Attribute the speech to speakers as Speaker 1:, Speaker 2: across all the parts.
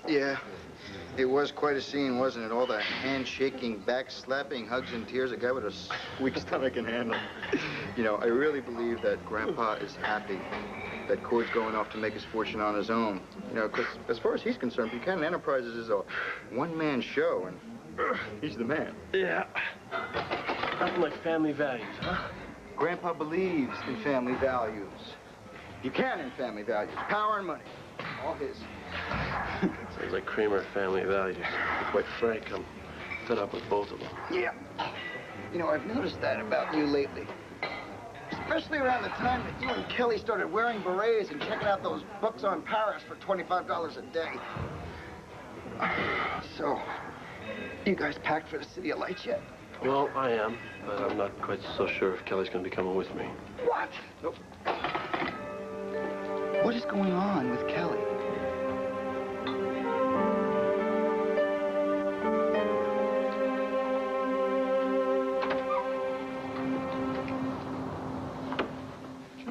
Speaker 1: Yeah. It was quite a scene, wasn't it? All the handshaking, backslapping, hugs and tears a guy with a weak stomach can handle. You know, I really believe that Grandpa is happy that Cord's going off to make his fortune on his own. You know, because as far as he's concerned, Buchanan Enterprises is a one-man show, and he's the man.
Speaker 2: Yeah. Nothing like family values, huh?
Speaker 1: Grandpa believes in family values. Buchanan family values. Power and money. All his.
Speaker 2: Sounds like Kramer family values. To be quite frank, I'm fed up with both of them.
Speaker 1: Yeah. You know, I've noticed that about you lately. Especially around the time that you and Kelly started wearing berets and checking out those books on Paris for $25 a day. So, you guys packed for the City of Lights yet?
Speaker 2: Well, I am, but I'm not quite so sure if Kelly's going to be coming with me.
Speaker 1: What? Nope. What is going on with Kelly?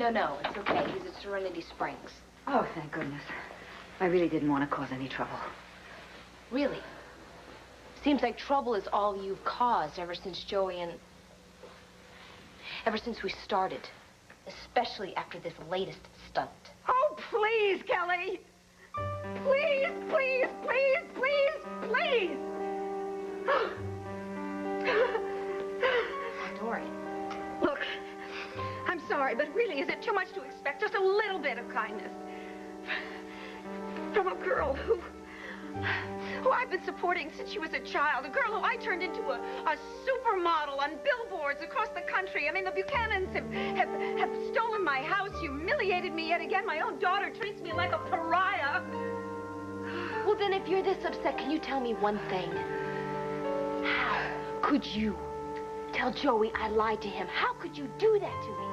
Speaker 3: No, it's okay. He's at Serenity Springs.
Speaker 4: Oh, thank goodness. I really didn't want to cause any trouble.
Speaker 3: Really? Seems like trouble is all you've caused ever since Joey and... ever since we started. Especially after this latest stunt.
Speaker 4: Oh, please, Kelly! Please, please, please, please, please!
Speaker 3: Dory.
Speaker 4: Look, I'm sorry, but really, is it too much to expect just a little bit of kindness? From a girl who I've been supporting since she was a child. A girl who I turned into a supermodel on billboards across the country. I mean, the Buchanans have stolen my house, humiliated me yet again. My own daughter treats me like a pariah.
Speaker 3: Well, then, if you're this upset, can you tell me one thing? How could you tell Joey I lied to him? How could you do that to me?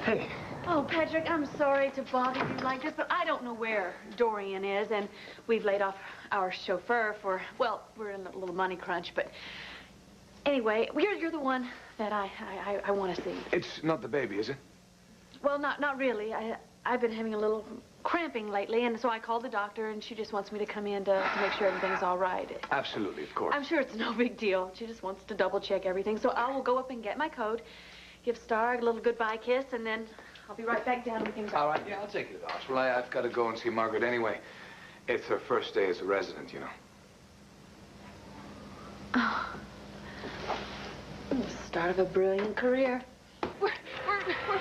Speaker 2: Hey.
Speaker 5: Oh, Patrick, I'm sorry to bother you like this, but I don't know where Dorian is, and we've laid off our chauffeur for, well, we're in a little money crunch, but anyway, you're the one that I want to see.
Speaker 6: It's not the baby, is it?
Speaker 5: Well, not really. I've been having a little cramping lately, and so I called the doctor, and she just wants me to come in to make sure everything's all right.
Speaker 6: Absolutely, of course.
Speaker 5: I'm sure it's no big deal. She just wants to double-check everything, so I will go up and get my coat, give Star a little goodbye kiss, and then I'll be right back down and everything's
Speaker 6: all right. Yeah, I'll take you to the hospital. I've got to go and see Margaret anyway. It's her first day as a resident, you know.
Speaker 5: Oh. The start of a brilliant career. We're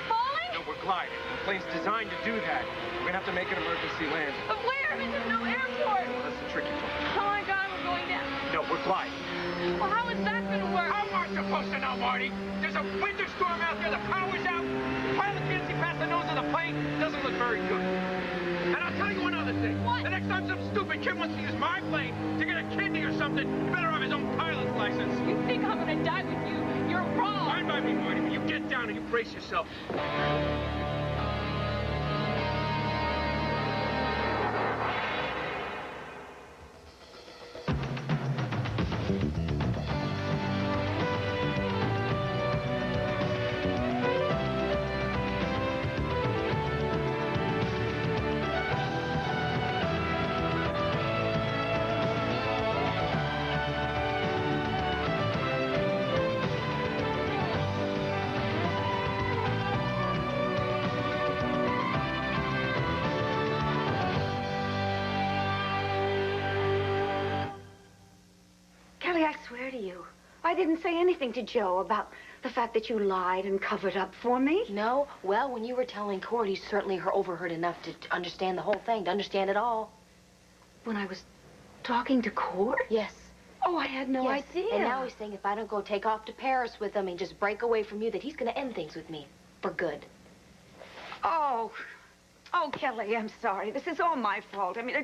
Speaker 5: falling?
Speaker 7: No, we're gliding. The plane's designed to do that. We're gonna have to make an emergency landing.
Speaker 5: But where? There's no airport.
Speaker 7: Well, that's the tricky part.
Speaker 5: Oh my God, we're going down.
Speaker 7: No, we're gliding.
Speaker 5: Well, how is that gonna work?
Speaker 7: How am I supposed to know, Marty? There's a winter storm out there. The power's out. The pilot can't see past the nose of the plane. Doesn't look very good. And I'll tell you one other thing.
Speaker 5: What?
Speaker 7: The next time some stupid kid wants to use my plane to get a kidney or something, he better have his own pilot's license.
Speaker 5: You think I'm gonna die with you? You're wrong.
Speaker 7: Fine by me, Marty, but you get down and you brace yourself.
Speaker 4: I swear to you, I didn't say anything to Joe about the fact that you lied and covered up for me.
Speaker 3: No? Well, when you were telling Cord, he certainly overheard enough to understand the whole thing, to understand it all.
Speaker 4: When I was talking to Cord?
Speaker 3: Yes.
Speaker 4: Oh, I had no idea.
Speaker 3: And now he's saying if I don't go take off to Paris with him and just break away from you, that he's going to end things with me. For good.
Speaker 4: Oh, Kelly, I'm sorry. This is all my fault. I mean,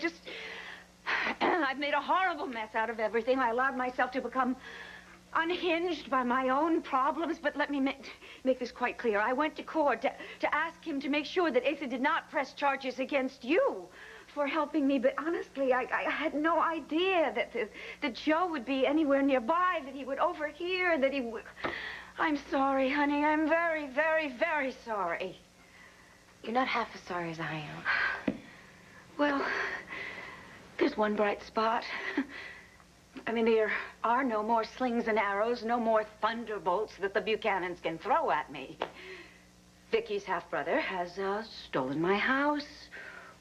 Speaker 4: I've made a horrible mess out of everything. I allowed myself to become unhinged by my own problems. But let me make this quite clear. I went to Cord to ask him to make sure that Asa did not press charges against you for helping me, but honestly, I had no idea that Joe would be anywhere nearby, that he would overhear, that he would... I'm sorry, honey. I'm very, very, very sorry.
Speaker 3: You're not half as sorry as I am.
Speaker 4: Well, there's one bright spot. I mean, there are no more slings and arrows, no more thunderbolts that the Buchanans can throw at me. Vicky's half-brother has stolen my house.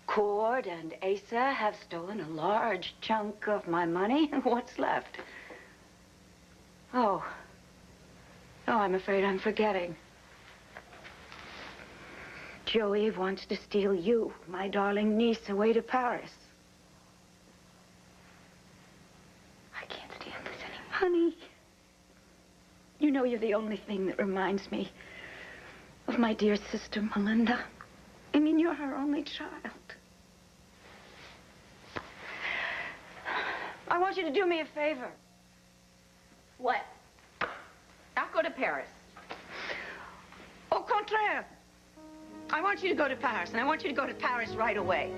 Speaker 4: Cord and Asa have stolen a large chunk of my money. What's left? Oh, I'm afraid I'm forgetting. Joey wants to steal you, my darling niece, away to Paris.
Speaker 3: I can't stand this anymore.
Speaker 4: Honey, you know you're the only thing that reminds me of my dear sister, Melinda. I mean, you're her only child. I want you to do me a favor.
Speaker 3: What?
Speaker 4: Not go to Paris. Au contraire. I want you to go to Paris, and I want you to go to Paris right away.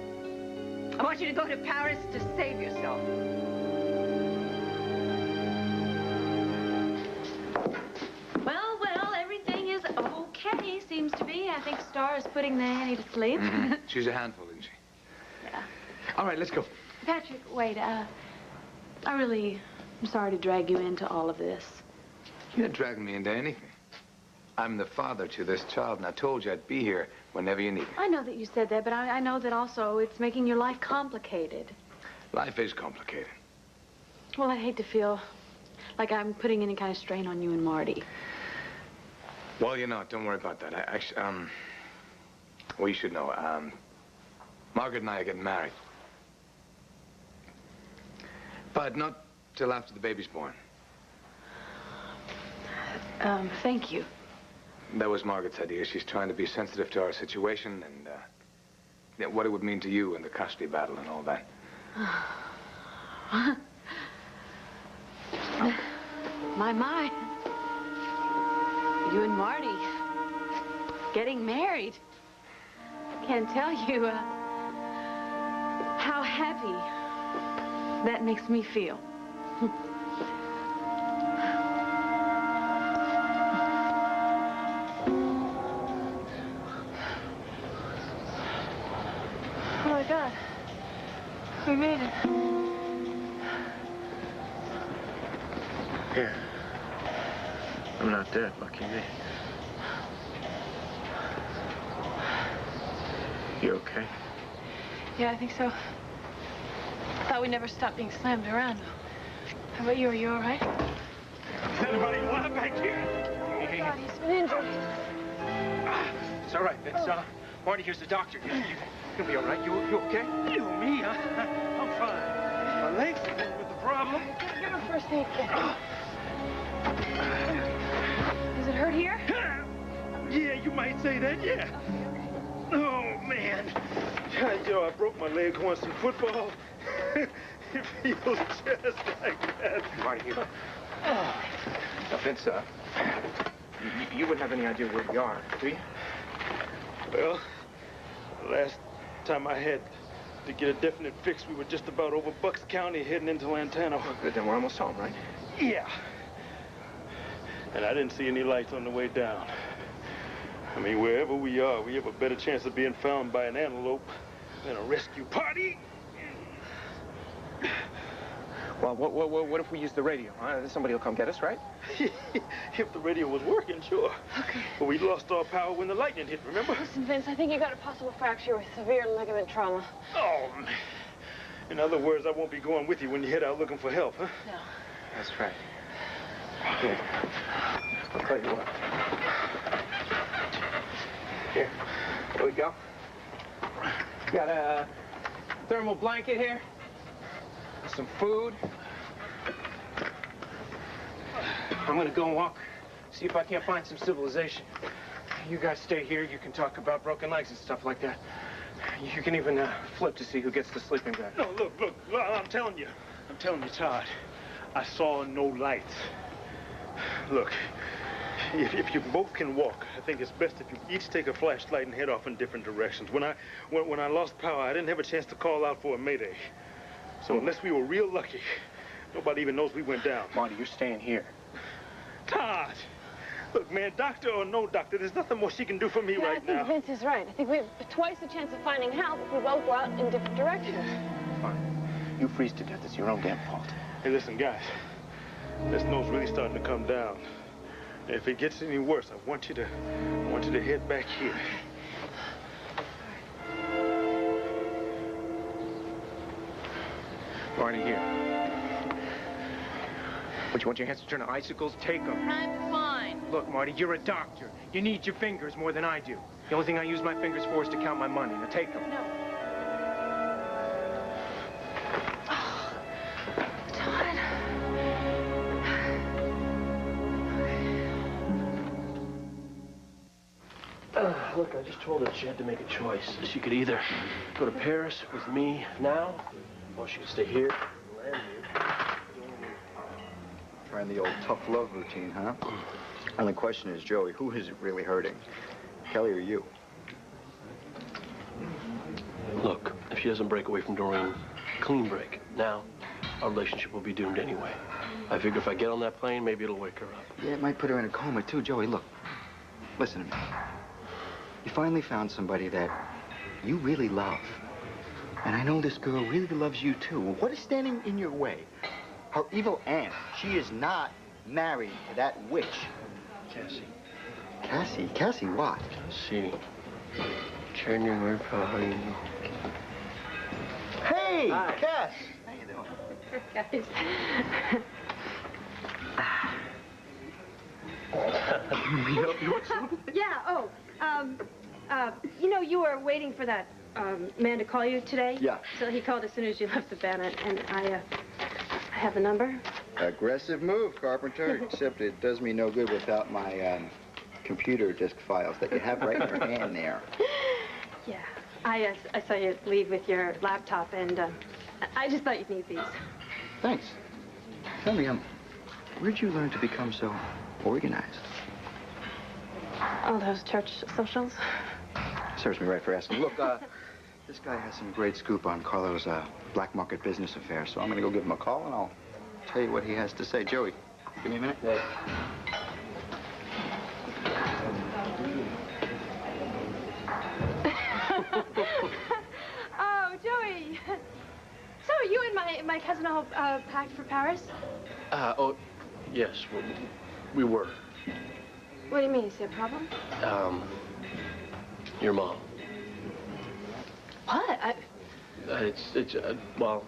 Speaker 4: I want you to go to Paris to save yourself.
Speaker 5: Well, everything is okay, seems to be. I think Star is putting the Annie to sleep.
Speaker 6: Mm-hmm. She's a handful, isn't she?
Speaker 5: Yeah.
Speaker 6: All right, let's go.
Speaker 5: Patrick, wait, I really am sorry to drag you into all of this.
Speaker 6: You're not dragging me into anything. I'm the father to this child, and I told you I'd be here whenever you need me.
Speaker 5: I know that you said that, but I know that also it's making your life complicated.
Speaker 6: Life is complicated.
Speaker 5: Well, I'd hate to feel like I'm putting any kind of strain on you and Marty.
Speaker 6: Well, you know, don't worry about that. Well, you should know. Margaret and I are getting married. But not till after the baby's born.
Speaker 5: Thank you.
Speaker 6: That was Margaret's idea. She's trying to be sensitive to our situation and what it would mean to you in the custody battle and all that.
Speaker 5: My. You and Marty getting married. I can't tell you how happy that makes me feel. Oh my God. We made it.
Speaker 2: Here. I'm not dead, lucky me. You okay?
Speaker 5: Yeah, I think so. Thought we'd never stop being slammed around. How about you? Are you all right?
Speaker 7: Is anybody alive back here?
Speaker 5: Oh my God, he's been injured.
Speaker 7: It's all right. It's, Marty, here's the doctor. You'll be all right. You okay? You, me? I'm fine. My legs are with the problem.
Speaker 5: Give him first aid kit. Does it hurt here?
Speaker 7: Yeah, you might say that, yeah. Oh, man. You know, I broke my leg once in football. It feels just like that.
Speaker 8: Marty, here. Now, Vince, you wouldn't have any idea where we are, do you?
Speaker 7: Well, the last time I had to get a definite fix, we were just about over Bucks County heading into Lantana.
Speaker 8: Oh, good, then we're almost home, right?
Speaker 7: Yeah. And I didn't see any lights on the way down. I mean, wherever we are, we have a better chance of being found by an antelope than a rescue party.
Speaker 8: Well, what if we use the radio? Somebody will come get us, right?
Speaker 7: If the radio was working, sure.
Speaker 5: Okay.
Speaker 7: But we lost our power when the lightning hit, remember?
Speaker 5: Listen, Vince, I think you got a possible fracture with severe ligament trauma.
Speaker 7: Oh, man. In other words, I won't be going with you when you head out looking for help, huh?
Speaker 5: No.
Speaker 8: That's right. Here. I'll tell you what. Here we go. Got a thermal blanket here. Some food. I'm gonna go and walk, see if I can't find some civilization. You guys stay here. You can talk about broken legs and stuff like that. You can even flip to see who gets the sleeping bag.
Speaker 7: No, look, I'm telling you, Todd, I saw no lights. Look, if you both can walk, I think it's best if you each take a flashlight and head off in different directions. When I lost power, I didn't have a chance to call out for a mayday. So unless we were real lucky, nobody even knows we went down.
Speaker 8: Marty, you're staying here.
Speaker 7: Todd! Look, man, doctor or no doctor, there's nothing more she can do for me right now.
Speaker 9: I think Vince is right. I think we have twice the chance of finding help if we both go out in different directions.
Speaker 8: Fine. You freeze to death. It's your own damn fault.
Speaker 7: Hey, listen, guys. This snow's really starting to come down. And if it gets any worse, I want you to head back here.
Speaker 8: Marty, here. What, you want your hands to turn to icicles? Take them.
Speaker 9: I'm fine.
Speaker 8: Look, Marty, you're a doctor. You need your fingers more than I do. The only thing I use my fingers for is to count my money. Now take them.
Speaker 9: No.
Speaker 2: Look, I just told her she had to make a choice. She could either go to Paris with me now, or she could stay here and land here.
Speaker 1: Trying the old tough love routine, huh? And the question is, Joey, who is it really hurting? Kelly or you?
Speaker 2: Look, if she doesn't break away from Doreen, clean break, now, our relationship will be doomed anyway. I figure if I get on that plane, maybe it'll wake her up.
Speaker 1: Yeah, it might put her in a coma, too. Joey, look. Listen to me. You finally found somebody that you really love. And I know this girl really loves you, too. What is standing in your way? Her evil aunt. She is not married to that witch.
Speaker 2: Cassie.
Speaker 1: Cassie? Cassie what?
Speaker 2: Cassie. January, how do you know?
Speaker 1: Hey,
Speaker 2: Hi.
Speaker 1: Cass. How you doing?
Speaker 4: Yeah, you know, you were waiting for that man to call you today?
Speaker 1: Yeah.
Speaker 4: So he called as soon as you left the banner, and I have the number.
Speaker 1: Aggressive move, Carpenter, except it does me no good without my computer disk files that you have right in your hand there.
Speaker 4: Yeah, I saw you leave with your laptop, and I just thought you'd need these.
Speaker 1: Thanks. Tell me, where'd you learn to become so organized?
Speaker 4: All those church socials?
Speaker 1: Serves me right for asking. Look, this guy has some great scoop on Carlo's black market business affairs, so I'm gonna go give him a call, and I'll tell you what he has to say. Joey, give me a minute.
Speaker 2: Hey.
Speaker 4: Oh, Joey. So you and my cousin all packed for Paris?
Speaker 2: Oh, yes, we were.
Speaker 4: What do you mean? Is there a problem?
Speaker 2: Your mom.
Speaker 4: What?
Speaker 2: Well,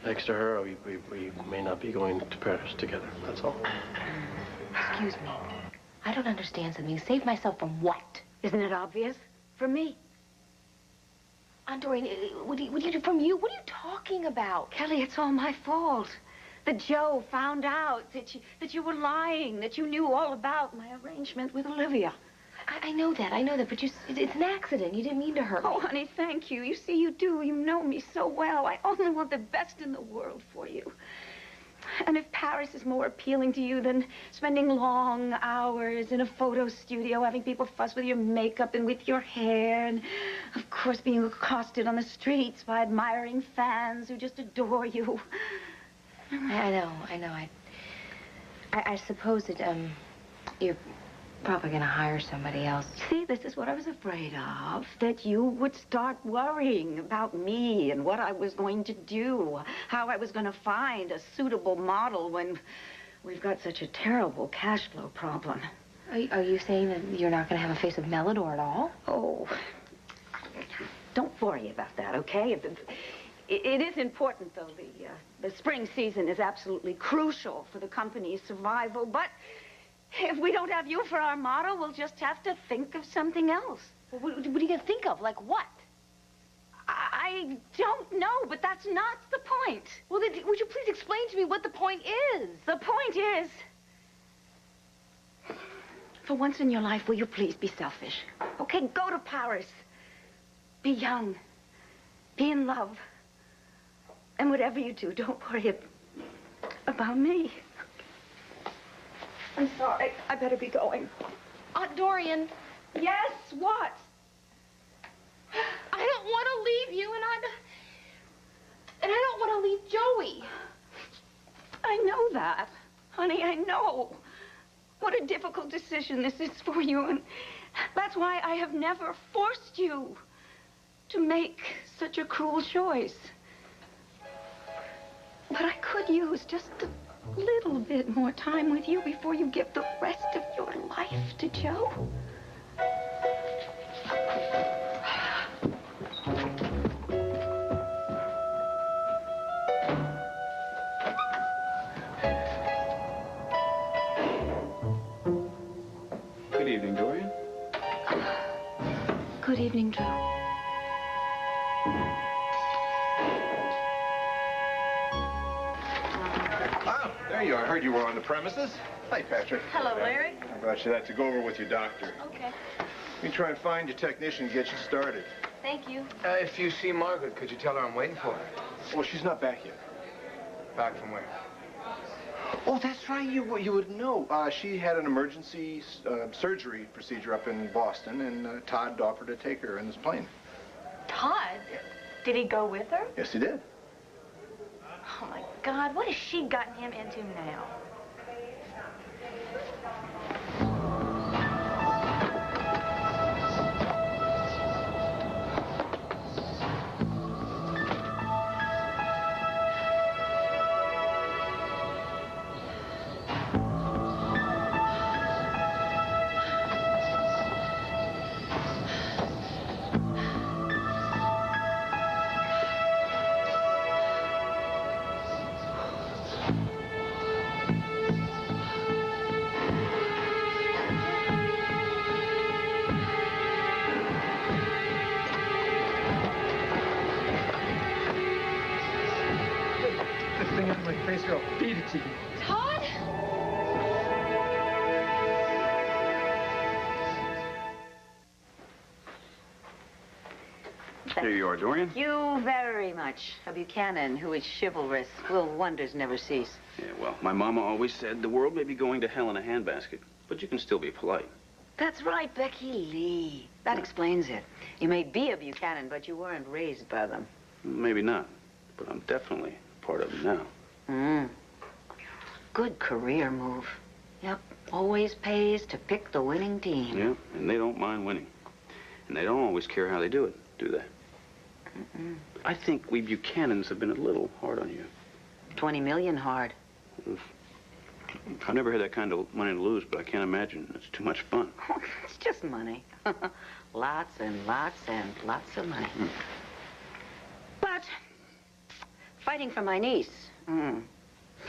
Speaker 2: thanks to her, we may not be going to Paris together, that's all.
Speaker 3: Excuse me. I don't understand something. Save myself from what?
Speaker 4: Isn't it obvious? From me.
Speaker 3: Doreen, what do you do from you? What are you talking about?
Speaker 4: Kelly, it's all my fault. That Joe found out that you were lying, that you knew all about my arrangement with Olivia.
Speaker 3: I know that, but it's an accident. You didn't mean to hurt me.
Speaker 4: Oh, honey, thank you. You see, you do. You know me so well. I only want the best in the world for you. And if Paris is more appealing to you than spending long hours in a photo studio, having people fuss with your makeup and with your hair, and, of course, being accosted on the streets by admiring fans who just adore you.
Speaker 3: I know. I suppose that, you're probably gonna hire somebody else.
Speaker 4: See, this is what I was afraid of, that you would start worrying about me and what I was going to do, how I was going to find a suitable model when we've got such a terrible cash flow problem.
Speaker 3: Are you saying that you're not gonna have a face of Melidor at all?
Speaker 4: Oh, don't worry about that, okay? It is important, though. The spring season is absolutely crucial for the company's survival, but if we don't have you for our model, we'll just have to think of something else.
Speaker 3: Well, what are you gonna think of? Like what?
Speaker 4: I don't know, but that's not the point.
Speaker 3: Well, then, would you please explain to me what the point is?
Speaker 4: The point is, for once in your life, will you please be selfish? Okay, go to Paris. Be young. Be in love. And whatever you do, don't worry about me. I'm sorry. I better be going.
Speaker 3: Aunt Dorian.
Speaker 4: Yes, what?
Speaker 3: I don't want to leave you, and I don't want to leave Joey.
Speaker 4: I know that. Honey, I know. What a difficult decision this is for you, and that's why I have never forced you to make such a cruel choice. But I could use just a little bit more time with you before you give the rest of your life to Joe.
Speaker 6: Good evening, Dorian.
Speaker 4: Good evening, Drew.
Speaker 10: Oh, there you are. I heard you were on the premises. Hi, Patrick.
Speaker 5: Hello, Larry.
Speaker 10: I brought you that to go over with your doctor.
Speaker 5: Okay.
Speaker 10: Let me try and find your technician and get you started.
Speaker 5: Thank you.
Speaker 6: If you see Margaret, could you tell her I'm waiting for her?
Speaker 10: Well, she's not back yet.
Speaker 6: Back from where?
Speaker 10: Oh, that's right. You would know. She had an emergency surgery procedure up in Boston, and Todd offered to take her in his plane.
Speaker 5: Todd? Did he go with her?
Speaker 10: Yes, he did.
Speaker 5: Oh, my God. What has she gotten him into now?
Speaker 8: Beat it to you.
Speaker 3: Todd?
Speaker 11: Here you are, Dorian.
Speaker 12: You very much. A Buchanan who is chivalrous. Will wonders never cease.
Speaker 11: Yeah, well, my mama always said the world may be going to hell in a handbasket, but you can still be polite.
Speaker 12: That's right, Becky Lee. That explains it. You may be a Buchanan, but you weren't raised by them.
Speaker 11: Maybe not, but I'm definitely part of them now.
Speaker 12: Good career move. Yep, always pays to pick the winning team.
Speaker 11: Yeah, and they don't mind winning. And they don't always care how they do it, do they? I think we Buchanans have been a little hard on you.
Speaker 12: 20 million hard.
Speaker 11: I've never had that kind of money to lose, but I can't imagine. It's too much fun.
Speaker 12: It's just money. Lots and lots and lots of money. But fighting for my niece,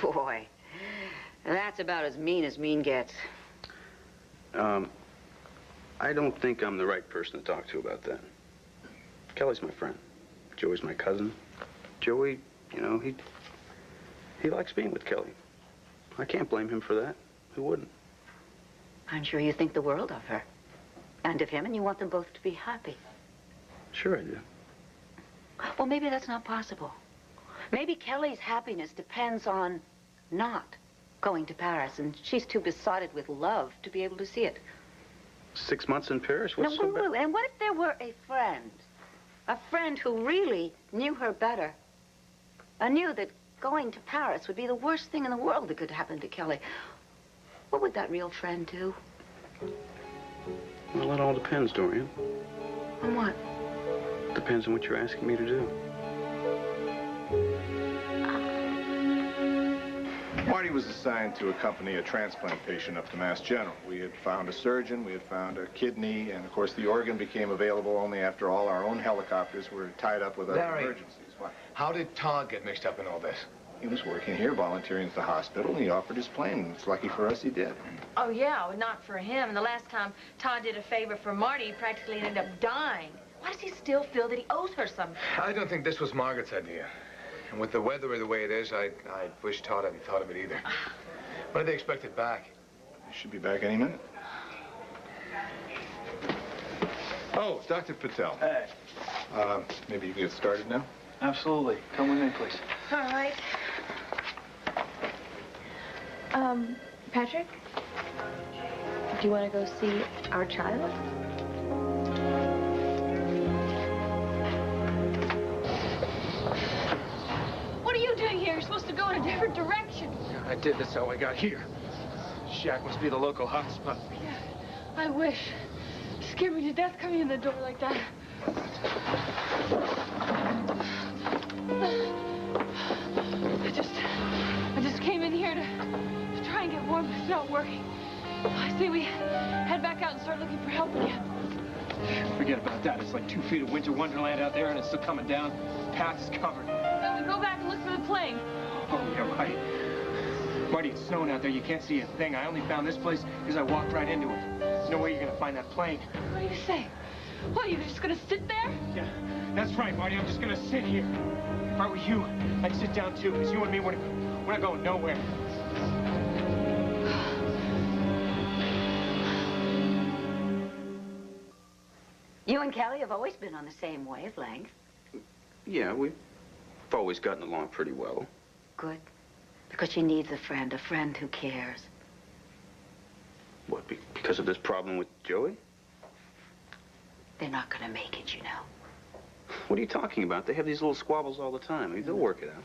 Speaker 12: boy, that's about as mean gets.
Speaker 11: I don't think I'm the right person to talk to about that. Kelly's my friend. Joey's my cousin. Joey, you know, he likes being with Kelly. I can't blame him for that. Who wouldn't?
Speaker 12: I'm sure you think the world of her. And of him, and you want them both to be happy.
Speaker 11: Sure I do.
Speaker 12: Well, maybe that's not possible. Maybe Kelly's happiness depends on not going to Paris, and she's too besotted with love to be able to see it.
Speaker 11: 6 months in Paris? What's so bad?
Speaker 12: And what if there were a friend who really knew her better, and knew that going to Paris would be the worst thing in the world that could happen to Kelly? What would that real friend do?
Speaker 11: Well, it all depends, Dorian.
Speaker 12: On what?
Speaker 11: Depends on what you're asking me to do.
Speaker 10: Marty was assigned to accompany a transplant patient up to Mass General. We had found a surgeon, we had found a kidney, and of course the organ became available only after all our own helicopters were tied up with other emergencies. What?
Speaker 6: How did Todd get mixed up in all this?
Speaker 10: He was working here, volunteering at the hospital, and he offered his plane. It's lucky for us he did.
Speaker 5: Oh, yeah, well, not for him. And the last time Todd did a favor for Marty, he practically ended up dying. Why does he still feel that he owes her something?
Speaker 6: I don't think this was Margaret's idea. And with the weather the way it is, I wish Todd hadn't thought of it either. When do they expect it back?
Speaker 10: He should be back any minute. Oh, it's Dr. Patel.
Speaker 13: Hey.
Speaker 10: Maybe you can get started now?
Speaker 13: Absolutely. Come with me, please.
Speaker 5: All right.
Speaker 3: Patrick, do you want to go see our child?
Speaker 9: What are you doing here? You're supposed to go in a different direction.
Speaker 8: Yeah, I did. That's how I got here. Shack must be the local hotspot.
Speaker 9: Yeah, I wish. It scared me to death coming in the door like that. I just came in here to try and get warm. It's not working. I say we head back out and start looking for help again.
Speaker 8: Forget about that. It's like 2 feet of winter wonderland out there, and it's still coming down. Path is covered.
Speaker 9: Then we go back and look for the plane.
Speaker 8: Oh, yeah, right. Marty, it's snowing out there. You can't see a thing. I only found this place because I walked right into it. There's no way you're gonna find that plane.
Speaker 9: What do you say? What, are you just gonna sit there?
Speaker 8: Yeah, that's right, Marty. I'm just gonna sit here. If I were you, I'd sit down too, because you and me, we're not going nowhere.
Speaker 12: You and Kelly have always been on the same wavelength.
Speaker 11: Yeah, we've always gotten along pretty well.
Speaker 12: Good. Because she needs a friend who cares.
Speaker 11: What, because of this problem with Joey?
Speaker 12: They're not gonna make it, you know.
Speaker 11: What are you talking about? They have these little squabbles all the time. I mean, they'll work it out.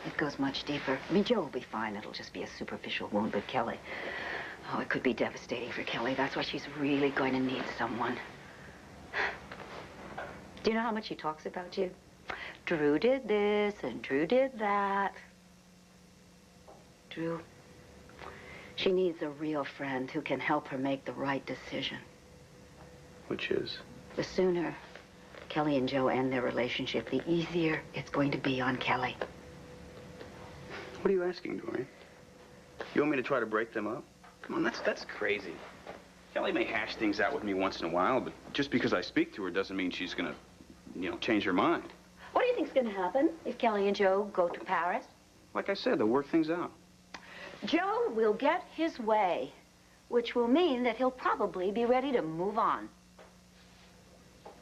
Speaker 12: It goes much deeper. I mean, Joe will be fine. It'll just be a superficial wound, but Kelly... Oh, it could be devastating for Kelly. That's why she's really going to need someone. Do you know how much he talks about you? Drew did this and Drew did that. Drew, she needs a real friend who can help her make the right decision.
Speaker 11: Which is?
Speaker 12: The sooner Kelly and Joe end their relationship, the easier it's going to be on Kelly.
Speaker 11: What are you asking, Dorian? You want me to try to break them up? Come on, that's crazy. Kelly may hash things out with me once in a while, but just because I speak to her doesn't mean she's gonna, change her mind.
Speaker 12: What do you think's gonna happen if Kelly and Joe go to Paris?
Speaker 11: Like I said, they'll work things out.
Speaker 12: Joe will get his way, which will mean that he'll probably be ready to move on.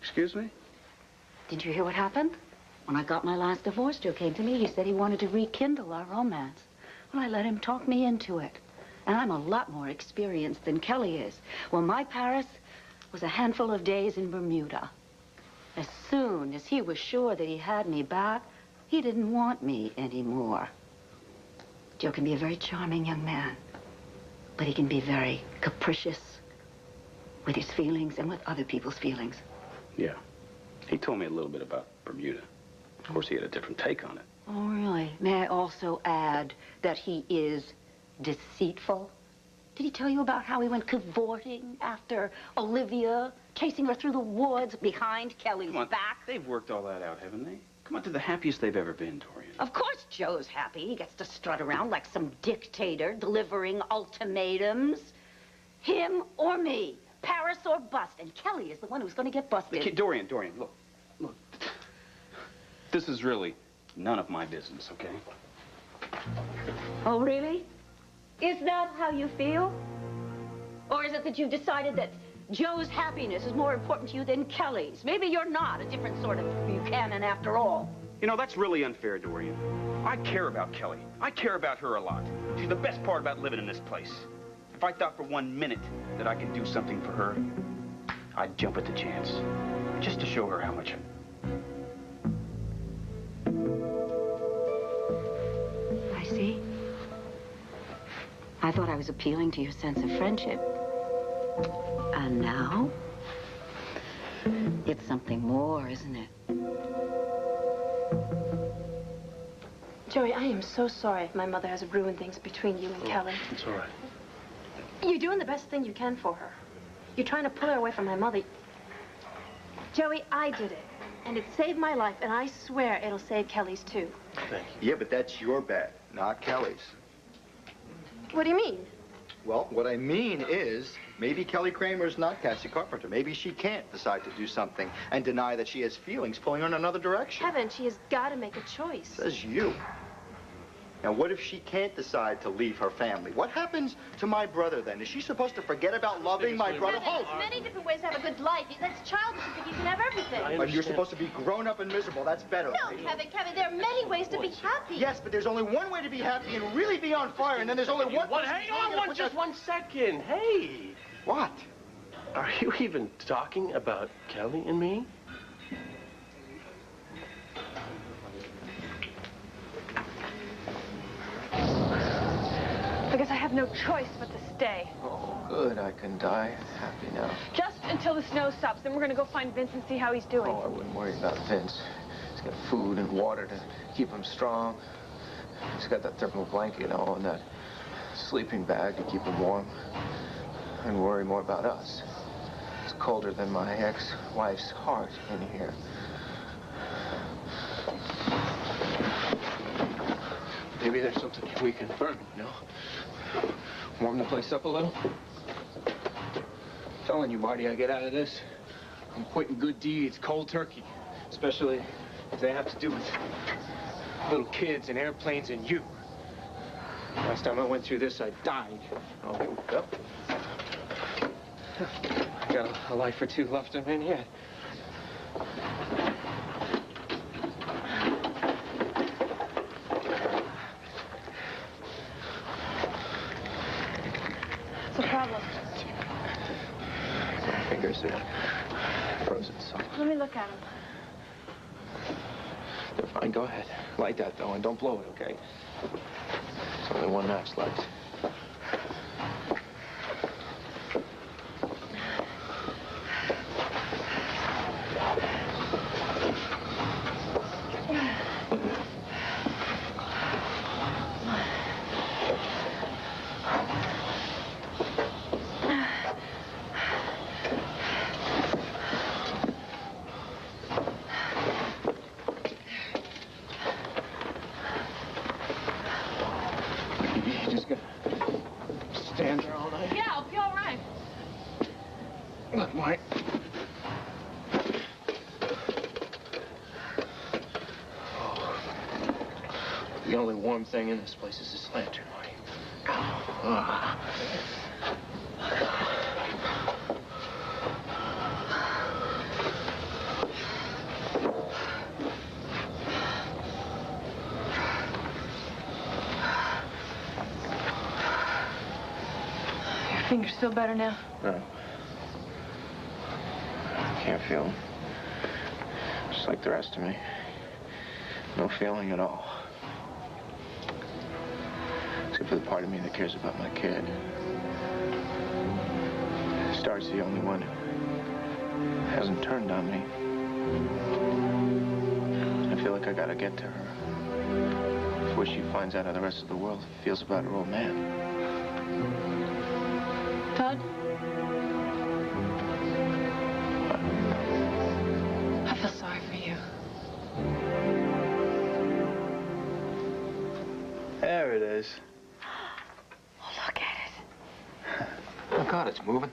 Speaker 11: Excuse me?
Speaker 12: Did you hear what happened? When I got my last divorce, Joe came to me. He said he wanted to rekindle our romance. Well, I let him talk me into it. And I'm a lot more experienced than Kelly is. Well, my Paris was a handful of days in Bermuda. As soon as he was sure that he had me back, he didn't want me anymore. Joe can be a very charming young man, but he can be very capricious with his feelings and with other people's feelings.
Speaker 11: Yeah. He told me a little bit about Bermuda. Of course, he had a different take on it.
Speaker 12: Oh, really? May I also add that he is deceitful? Did he tell you about how he went cavorting after Olivia, chasing her through the woods behind Kelly's back?
Speaker 11: They've worked all that out, haven't they? Come on, they're the happiest they've ever been, Dorian.
Speaker 12: Of course Joe's happy. He gets to strut around like some dictator delivering ultimatums. Him or me. Paris or bust. And Kelly is the one who's going to get busted.
Speaker 11: Okay, Dorian, look. This is really none of my business, okay?
Speaker 12: Oh, really? Is that how you feel? Or is it that you've decided that Joe's happiness is more important to you than Kelly's? Maybe you're not a different sort of Buchanan after all.
Speaker 11: That's really unfair, Dorian. I care about Kelly. I care about her a lot. She's the best part about living in this place. If I thought for 1 minute that I could do something for her, I'd jump at the chance. Just to show her how much
Speaker 12: I see. I thought I was appealing to your sense of friendship. And now, it's something more, isn't it?
Speaker 9: Joey, I am so sorry if my mother has ruined things between you and Kelly.
Speaker 2: It's all right.
Speaker 9: You're doing the best thing you can for her. You're trying to pull her away from my mother. Joey, I did it. And it saved my life, and I swear it'll save Kelly's too.
Speaker 2: Thank you.
Speaker 1: Yeah, but that's your bet, not Kelly's.
Speaker 9: What do you mean?
Speaker 1: Well, what I mean is, maybe Kelly Kramer's not Cassie Carpenter. Maybe she can't decide to do something and deny that she has feelings pulling her in another direction.
Speaker 9: Kevin, she has got to make a choice.
Speaker 1: Says you. Now, what if she can't decide to leave her family? What happens to my brother then? Is she supposed to forget about loving my brother?
Speaker 9: There's many different ways to have a good life. That's childish to think you can have everything.
Speaker 1: But you're supposed to be grown up and miserable. That's better.
Speaker 9: No, Kevin, there are many ways to be happy.
Speaker 1: Yes, but there's only one way to be happy and really be on fire, and then there's only one...
Speaker 2: Hang on, just 1 second. Hey!
Speaker 1: What?
Speaker 2: Are you even talking about Kelly and me?
Speaker 5: I guess I have no choice but to stay.
Speaker 13: Oh, good. I can die happy now.
Speaker 5: Just until the snow stops. Then we're going to go find Vince and see how he's doing.
Speaker 13: Oh, I wouldn't worry about Vince. He's got food and water to keep him strong. He's got that thermal blanket, you know, and that sleeping bag to keep him warm. I'd worry more about us. It's colder than my ex-wife's heart in here. Maybe there's something we can burn, you know? Warm the place up a little. I'm telling you, Marty, I get out of this, I'm quitting good deeds, cold turkey. Especially if they have to do with little kids and airplanes and you. Last time I went through this, I died. Oh, here we go. I got a life or two left in me yet.
Speaker 5: What's the problem?
Speaker 13: Fingers are frozen solid.
Speaker 5: Let me look at him.
Speaker 13: They're fine. Go ahead. Light that, though, and don't blow it, okay? There's only one match left. Look, Marty. Oh. The only warm thing in this place is this lantern, Marty. Oh.
Speaker 5: Your fingers feel better now?
Speaker 13: No. Can't feel them. Just like the rest of me. No feeling at all. Except for the part of me that cares about my kid. Star's the only one who hasn't turned on me. I feel like I gotta get to her before she finds out how the rest of the world feels about her old man.
Speaker 5: Todd? I feel sorry for you.
Speaker 13: There it is.
Speaker 5: Oh, look at it.
Speaker 13: Oh, God, it's moving.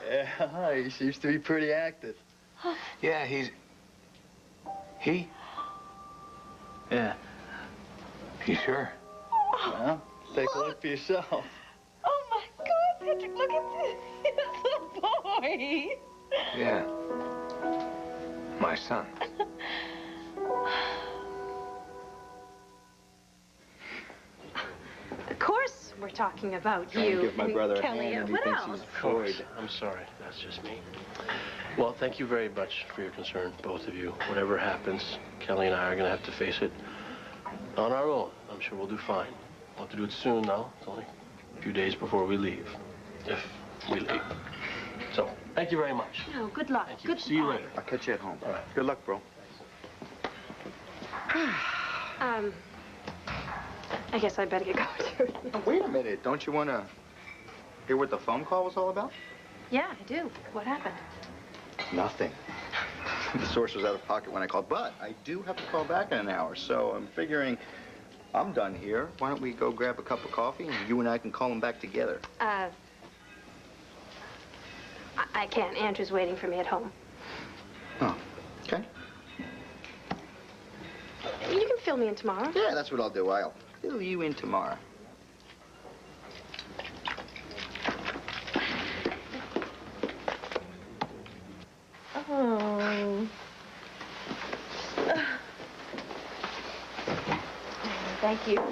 Speaker 1: Yeah, he seems to be pretty active.
Speaker 13: Yeah, He?
Speaker 1: Yeah.
Speaker 13: You sure?
Speaker 1: Well, take a look for yourself.
Speaker 9: Oh, my God, Patrick, look at this. It's a boy.
Speaker 13: Yeah. My son.
Speaker 9: Of course we're talking about
Speaker 1: Trying to
Speaker 9: you,
Speaker 1: give my brother a
Speaker 9: Kelly.
Speaker 1: hand and he
Speaker 9: What
Speaker 1: thinks
Speaker 9: else?
Speaker 1: he's
Speaker 2: Of course. I'm sorry. That's just me. Well, thank you very much for your concern, both of you. Whatever happens, Kelly and I are going to have to face it on our own. I'm sure we'll do fine. We'll have to do it soon, though. It's only a few days before we leave, if we leave. So, thank you very much.
Speaker 9: No, good luck.
Speaker 2: Thank you.
Speaker 9: Good
Speaker 2: See you later.
Speaker 1: I'll catch you at home.
Speaker 2: All right.
Speaker 1: Good luck, bro.
Speaker 9: I guess I better get going, too.
Speaker 1: Oh, wait a minute. Don't you want to hear what the phone call was all about?
Speaker 9: Yeah, I do. What happened?
Speaker 1: Nothing. The source was out of pocket when I called, but I do have to call back in an hour, so I'm figuring I'm done here. Why don't we go grab a cup of coffee and you and I can call them back together?
Speaker 9: I can't. Andrew's waiting for me at home.
Speaker 1: Oh, okay.
Speaker 9: You can fill me in tomorrow.
Speaker 1: Yeah, that's what I'll do. I'll fill you in tomorrow.
Speaker 9: Oh. Thank you.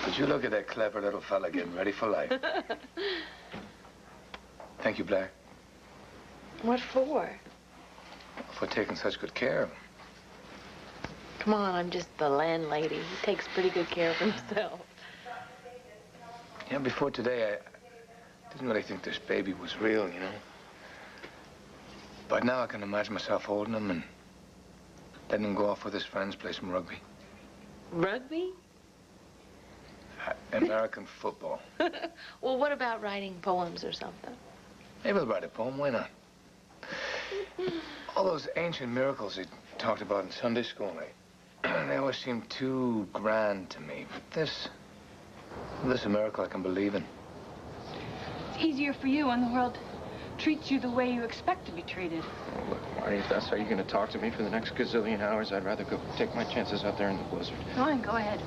Speaker 6: Would you look at that clever little fella getting ready for life? Thank you, Blair.
Speaker 9: What for?
Speaker 6: For taking such good care of him.
Speaker 9: Come on, I'm just the landlady. He takes pretty good care of himself.
Speaker 6: Yeah, before today, I didn't really think this baby was real, you know. But now I can imagine myself holding him and letting him go off with his friends, play some rugby.
Speaker 9: Rugby?
Speaker 6: American football.
Speaker 9: Well, what about writing poems or something?
Speaker 6: Maybe I'll write a poem, why not? All those ancient miracles they talked about in Sunday school, they always seem too grand to me. But this is a miracle I can believe in.
Speaker 5: It's easier for you when the world treats you the way you expect to be treated.
Speaker 8: Oh, look, Marty, if that's how you're going to talk to me for the next gazillion hours, I'd rather go take my chances out there in the blizzard.
Speaker 5: Go on, go ahead.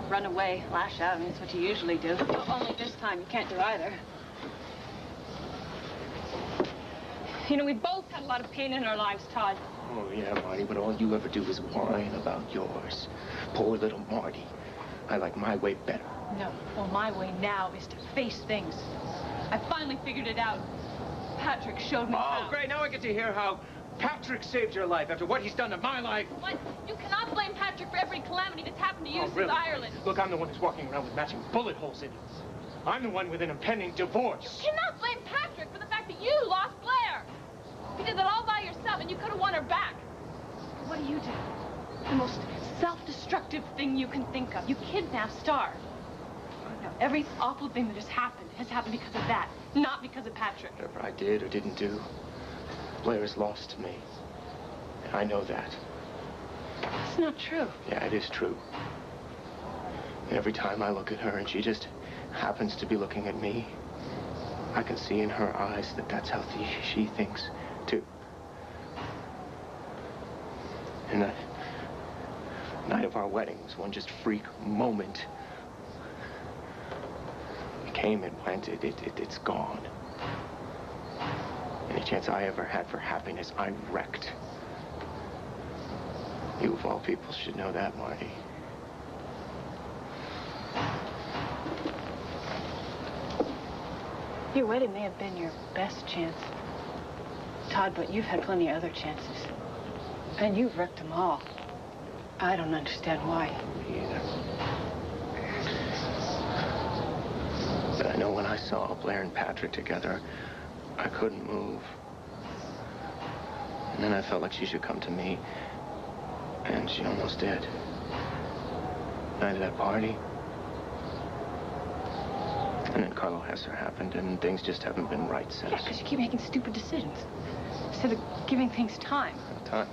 Speaker 5: Run away, lash out, I mean, it's what you usually do. Only this time you can't do either. You know, we both had a lot of pain in our lives, Todd.
Speaker 8: Oh, yeah, Marty, but all you ever do is whine about yours. Poor little Marty. I like my way better.
Speaker 5: No, well, my way now is to face things. I finally figured it out. Patrick showed me how.
Speaker 8: Oh, great, now I get to hear how Patrick saved your life after what he's done to my life.
Speaker 5: What? You cannot blame Patrick for every calamity that's happened to you since
Speaker 8: really?
Speaker 5: Ireland.
Speaker 8: Look, I'm the one who's walking around with matching bullet holes in it. I'm the one with an impending divorce.
Speaker 5: You cannot blame Patrick for the fact that you lost Blair. You did that all by yourself, and you could have won her back. What do? The most self-destructive thing you can think of. You kidnapped Star. Now, every awful thing that has happened because of that, not because of Patrick.
Speaker 8: Whatever I did or didn't do, Blair is lost to me. I know that.
Speaker 5: That's not true.
Speaker 8: Yeah, it is true. And every time I look at her and she just happens to be looking at me, I can see in her eyes that that's how she thinks, too. And the night of our wedding was one just freak moment. It came and went. It's gone. Any chance I ever had for happiness, I wrecked. You, of all people, should know that, Marty.
Speaker 5: Your wedding may have been your best chance, Todd, but you've had plenty of other chances. And you've wrecked them all. I don't understand why.
Speaker 8: Me either. But I know when I saw Blair and Patrick together, I couldn't move. And then I felt like she should come to me. And she almost did. Night of that party. And then Carlo Hesser happened, and things just haven't been right since.
Speaker 5: Yeah, because you keep making stupid decisions. Instead of giving things time.
Speaker 8: Time.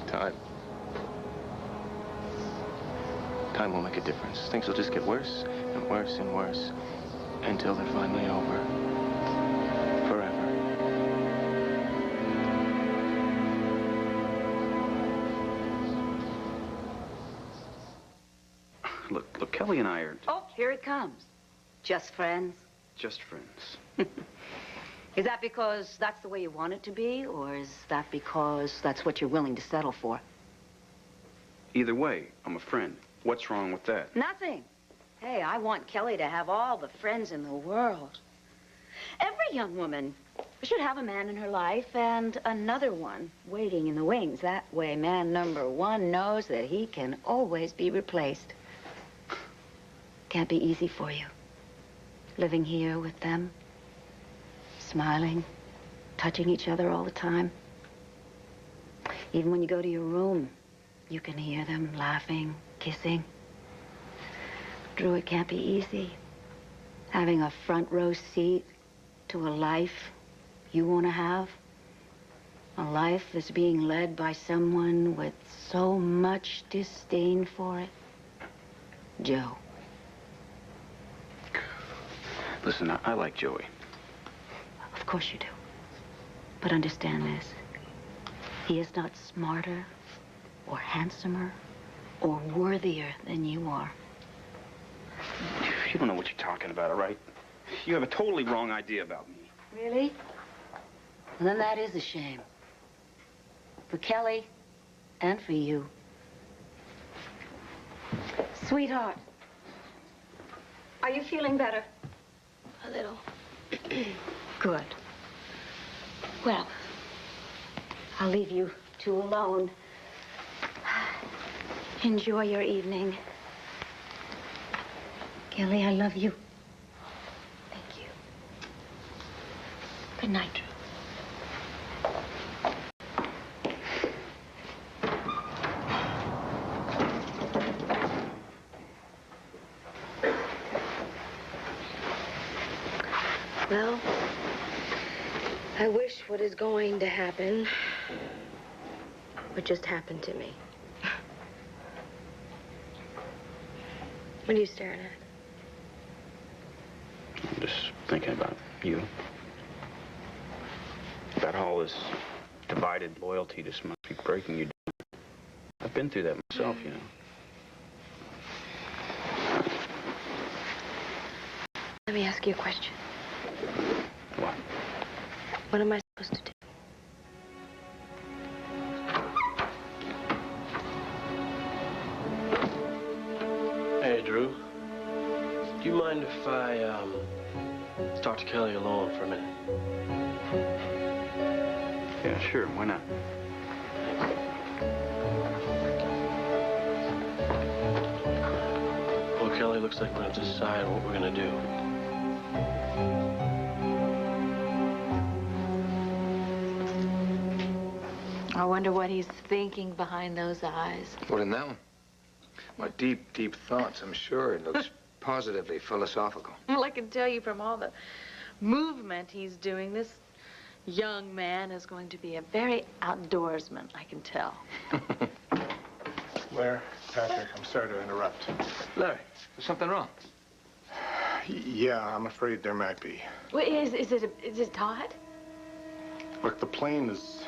Speaker 8: Time. Time will make a difference. Things will just get worse and worse and worse until they're finally over. Forever.
Speaker 11: Look, Kelly and I are
Speaker 12: Oh, here it comes. Just friends?
Speaker 11: just friends.
Speaker 12: Is that because that's the way you want it to be, or is that because that's what you're willing to settle for?
Speaker 11: Either way, I'm a friend. What's wrong with that?
Speaker 12: Nothing. Hey, I want Kelly to have all the friends in the world. Every young woman should have a man in her life and another one waiting in the wings. That way, man number one knows that he can always be replaced. Can't be easy for you. Living here with them, smiling, touching each other all the time. Even when you go to your room, you can hear them laughing, kissing. Drew, it can't be easy. Having a front row seat to a life you want to have. A life that's being led by someone with so much disdain for it. Joe.
Speaker 11: Listen, I like Joey.
Speaker 12: Of course you do. But understand this. He is not smarter or handsomer or worthier than you are.
Speaker 11: You don't know what you're talking about, all right? You have a totally wrong idea about me.
Speaker 12: Really? Well, then that is a shame. For Kelly and for you. Sweetheart,
Speaker 9: Are you feeling better?
Speaker 3: A little.
Speaker 12: good. Well, I'll leave you two alone. Enjoy your evening. Kelly, I love you.
Speaker 3: Thank you. Good night, Drew. Well, I wish what is going to happen would just happen to me. What are you staring at?
Speaker 11: I'm just thinking about you. About all this divided loyalty just must be breaking you down. I've been through that myself, you know.
Speaker 3: Let me ask you a question.
Speaker 11: What?
Speaker 3: What am I supposed to do?
Speaker 2: Hey, Drew. Do you mind if I, talk to Kelly alone for a minute?
Speaker 11: Yeah, sure. Why not?
Speaker 2: Well, Kelly, looks like we're going to decide what we're going to do.
Speaker 5: I wonder what he's thinking behind those eyes.
Speaker 6: What in that one? My deep, deep thoughts, I'm sure. It looks positively philosophical.
Speaker 5: Well, I can tell you from all the movement he's doing, this young man is going to be a very outdoorsman, I can tell.
Speaker 10: Blair, Patrick, I'm sorry to interrupt.
Speaker 6: Larry, is something wrong?
Speaker 10: Yeah, I'm afraid there might be.
Speaker 5: Well, is it Todd?
Speaker 10: Look, the plane has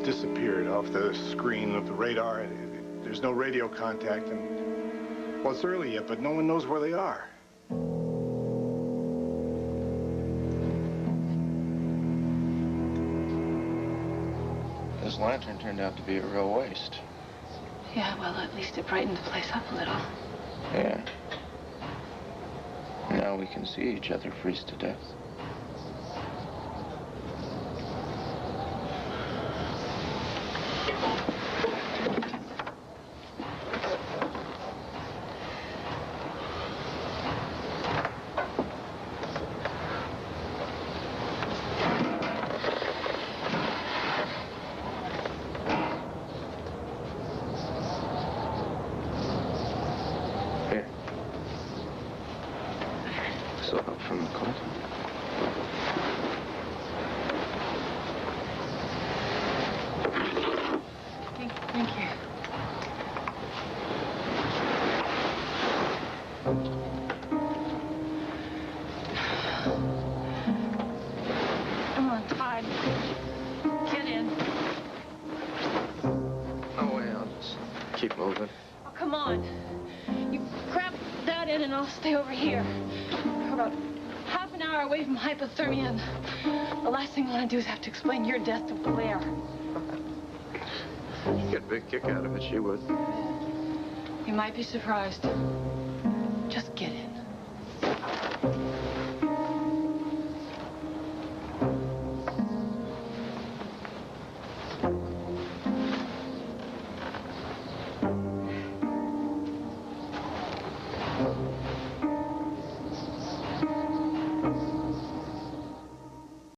Speaker 10: disappeared off the screen of the radar. There's no radio contact, and, well, it's early yet, but no one knows where they are.
Speaker 13: This lantern turned out to be a real waste.
Speaker 5: Yeah, well, at least it brightened the place up a little.
Speaker 13: Yeah. Now we can see each other freeze to death. From the cold.
Speaker 5: Thank you. Come on, Todd. Get in.
Speaker 13: No way, I'll just keep moving.
Speaker 5: Oh, come on. You grab that in and I'll stay over here. For about half an hour away from hypothermia. And the last thing I want to do is have to explain your death to Blair.
Speaker 13: You'd get a big kick out of it, she would.
Speaker 5: You might be surprised. Just get in.